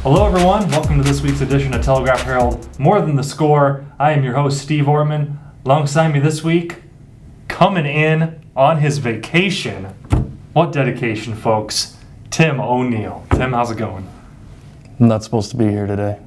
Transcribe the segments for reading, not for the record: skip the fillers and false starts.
Hello everyone, welcome to this week's edition of Telegraph Herald, More Than the Score. I am your host, Steve Ortman. Alongside me this week, coming in on his vacation. What dedication, folks? Tim O'Neill. Tim, how's it going? I'm not supposed to be here today.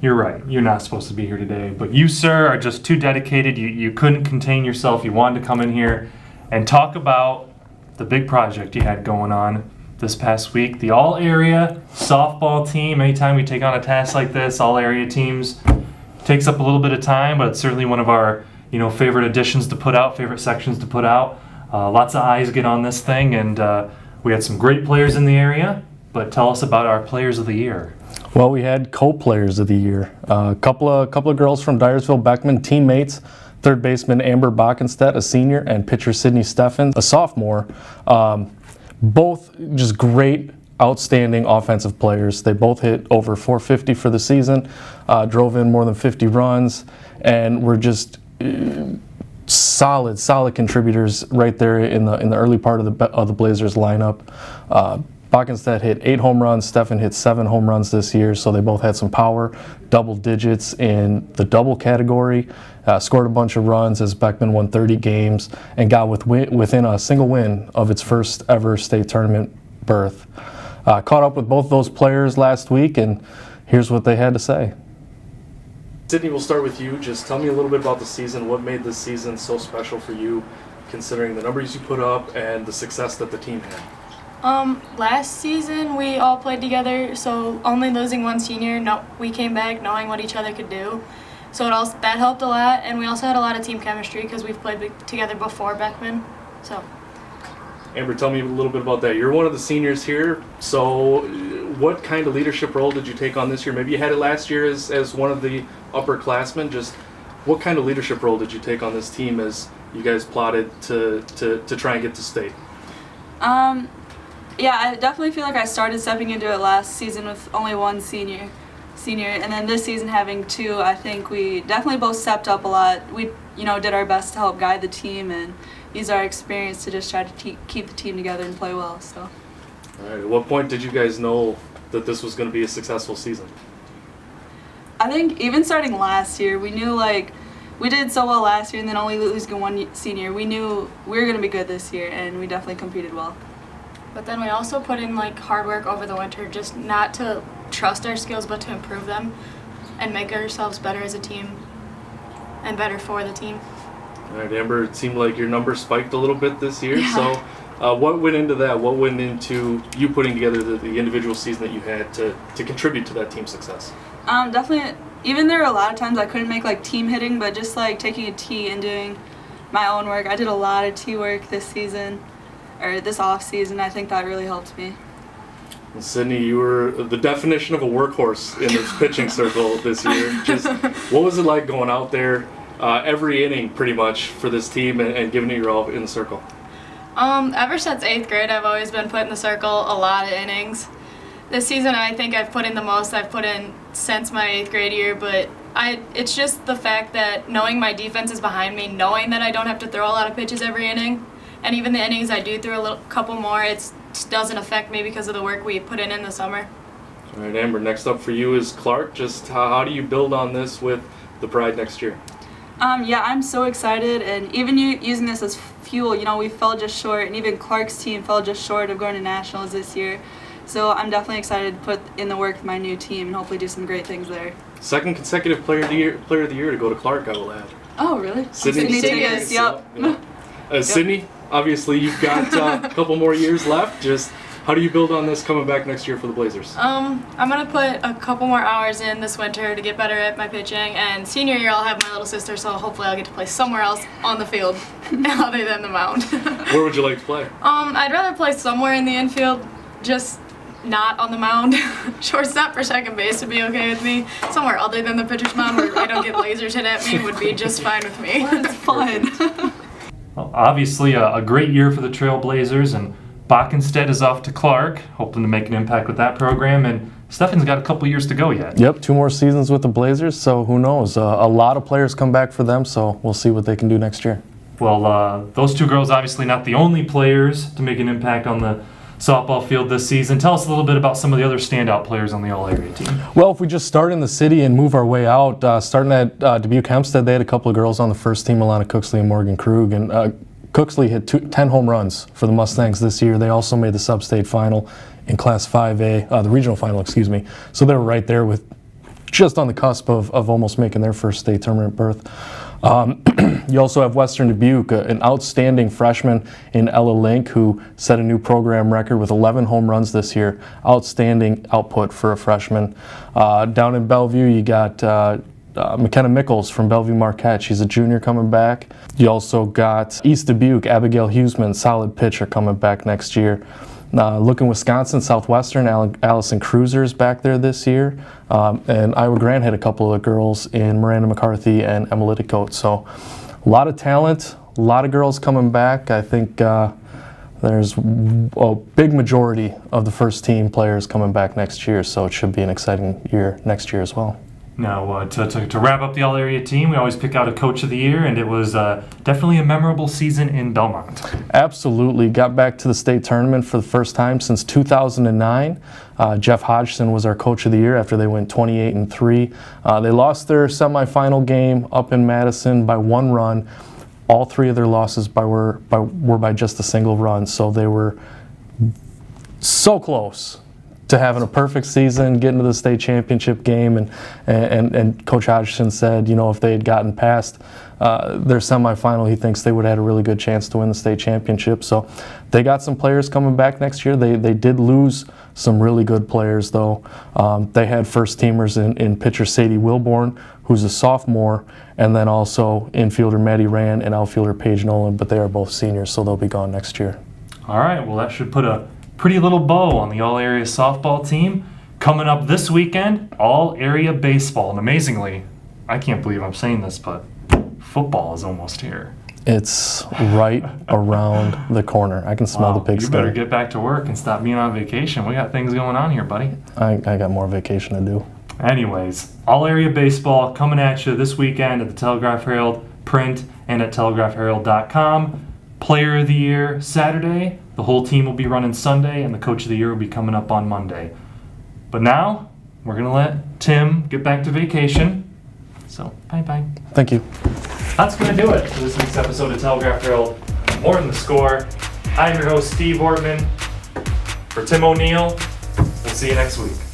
You're right, you're not supposed to be here today, but you, sir, are just too dedicated. You couldn't contain yourself. You wanted to come in here and talk about the big project you had going on this past week. The all-area softball team. Anytime we take on a task like this, all-area teams, takes up a little bit of time, but it's certainly one of our favorite additions to put out, favorite sections to put out. Lots of eyes get on this thing, and we had some great players in the area. But tell us about our players of the year. Well, we had co-players of the year. A couple of girls from Dyersville Beckman, teammates. Third baseman Amber Bockenstedt, a senior, and pitcher Sydney Steffens, a sophomore. Both just great, outstanding offensive players. They both hit over 450 for the season, drove in more than 50 runs, and were just solid contributors right there in the early part of the Blazers lineup. Bockenstedt hit 8 home runs. Steffen hit 7 home runs this year, so they both had some power, double digits in the double category. Scored a bunch of runs as Beckman won 30 games and got within a single win of its first ever state tournament berth. Caught up with both those players last week, and here's what they had to say. Sydney, we'll start with you. Just tell me a little bit about the season. What made this season so special for you, considering the numbers you put up and the success that the team had? Last season we all played together, so only losing one senior, we came back knowing what each other could do. So that helped a lot, and we also had a lot of team chemistry because we've played together before Beckman. So. Amber, tell me a little bit about that. You're one of the seniors here, so what kind of leadership role did you take on this year? Maybe you had it last year as one of the upperclassmen. Just what kind of leadership role did you take on this team as you guys plotted to try and get to state? Yeah, I definitely feel like I started stepping into it last season with only one senior, and then this season having 2. I think we definitely both stepped up a lot. We, did our best to help guide the team and use our experience to just try to keep the team together and play well. So. All right. At what point did you guys know that this was going to be a successful season? I think even starting last year, we knew we did so well last year, and then only losing one senior. We knew we were going to be good this year, and we definitely competed well. But then we also put in hard work over the winter, just not to trust our skills, but to improve them and make ourselves better as a team and better for the team. All right, Amber, it seemed like your numbers spiked a little bit this year. Yeah. So what went into that? What went into you putting together the individual season that you had to contribute to that team success? Definitely, even there were a lot of times I couldn't make team hitting, but just taking a tee and doing my own work. I did a lot of tee work this season. Or this off season, I think that really helped me. And Sydney, you were the definition of a workhorse in the pitching circle this year. Just what was it like going out there every inning, pretty much, for this team and giving it your all in the circle? Ever since 8th grade, I've always been put in the circle a lot of innings. This season, I think I've put in the most I've put in since my 8th grade year, but it's just the fact that knowing my defense is behind me, knowing that I don't have to throw a lot of pitches every inning. And even the innings I do throw a couple more, it doesn't affect me because of the work we put in the summer. All right, Amber, next up for you is Clark. Just how do you build on this with the Pride next year? Yeah, I'm so excited, and even using this as fuel, we fell just short, and even Clark's team fell just short of going to nationals this year. So I'm definitely excited to put in the work with my new team and hopefully do some great things there. Second consecutive player of the year to go to Clark, I will add. Oh, really? Sydney Tigas, yep. Yep. Sydney, obviously you've got a couple more years left. Just how do you build on this coming back next year for the Blazers? I'm going to put a couple more hours in this winter to get better at my pitching, and senior year I'll have my little sister, so hopefully I'll get to play somewhere else on the field other than the mound. Where would you like to play? I'd rather play somewhere in the infield, just not on the mound. Shortstop or second base would be okay with me. Somewhere other than the pitcher's mound where I don't get lasers hit at me would be just fine with me. It's fun. Well, obviously a great year for the Trailblazers, and Bockenstedt is off to Clark, hoping to make an impact with that program, and Steffen's got a couple years to go yet. Yep, 2 more seasons with the Blazers, so who knows? A lot of players come back for them, so we'll see what they can do next year. Well, those 2 girls obviously not the only players to make an impact on the softball field this season. Tell us a little bit about some of the other standout players on the all-area team. Well, if we just start in the city and move our way out, starting at Dubuque Hempstead, they had a couple of girls on the first team, Alana Cooksley and Morgan Krug, and Cooksley hit 10 home runs for the Mustangs this year. They also made the sub-state final in Class 5A, the regional final, excuse me. So they were right there with just on the cusp of almost making their first state tournament berth. You also have Western Dubuque, an outstanding freshman in Ella Link who set a new program record with 11 home runs this year. Outstanding output for a freshman. Down in Bellevue, you got McKenna Mickles from Bellevue Marquette. She's a junior coming back. You also got East Dubuque, Abigail Huseman, solid pitcher coming back next year. Looking Wisconsin, Southwestern, Allison Cruiser is back there this year. And Iowa Grant had a couple of girls in Miranda McCarthy and Emma Litticoat. So a lot of talent, a lot of girls coming back. I think there's a big majority of the first team players coming back next year. So it should be an exciting year next year as well. Now, to wrap up the all-area team, we always pick out a coach of the year, and it was definitely a memorable season in Belmont. Absolutely. Got back to the state tournament for the first time since 2009. Jeff Hodgson was our coach of the year after they went 28-3. They lost their semifinal game up in Madison by 1 run. All 3 of their losses were by just a single run, so they were so close to having a perfect season, getting to the state championship game, and Coach Hodgson said, you know, if they had gotten past their semifinal, he thinks they would have had a really good chance to win the state championship. So they got some players coming back next year. They did lose some really good players, though. They had first teamers in pitcher Sadie Wilborn, who's a sophomore, and then also infielder Maddie Rand and outfielder Paige Nolan, but they are both seniors, so they'll be gone next year. All right, well, that should put a pretty little bow on the all-area softball team. Coming up this weekend, all-area baseball. And amazingly, I can't believe I'm saying this, but football is almost here. It's right around the corner. I can smell the pigsty. You better get back to work and stop being on vacation. We got things going on here, buddy. I got more vacation to do. Anyways, all-area baseball coming at you this weekend at the Telegraph Herald print and at telegraphherald.com. Player of the Year Saturday. The whole team will be running Sunday, and the Coach of the Year will be coming up on Monday. But now, we're going to let Tim get back to vacation. So, bye-bye. Thank you. That's going to do it for this week's episode of Telegraph Herald. More than the score. I'm your host, Steve Ortman. For Tim O'Neill, we'll see you next week.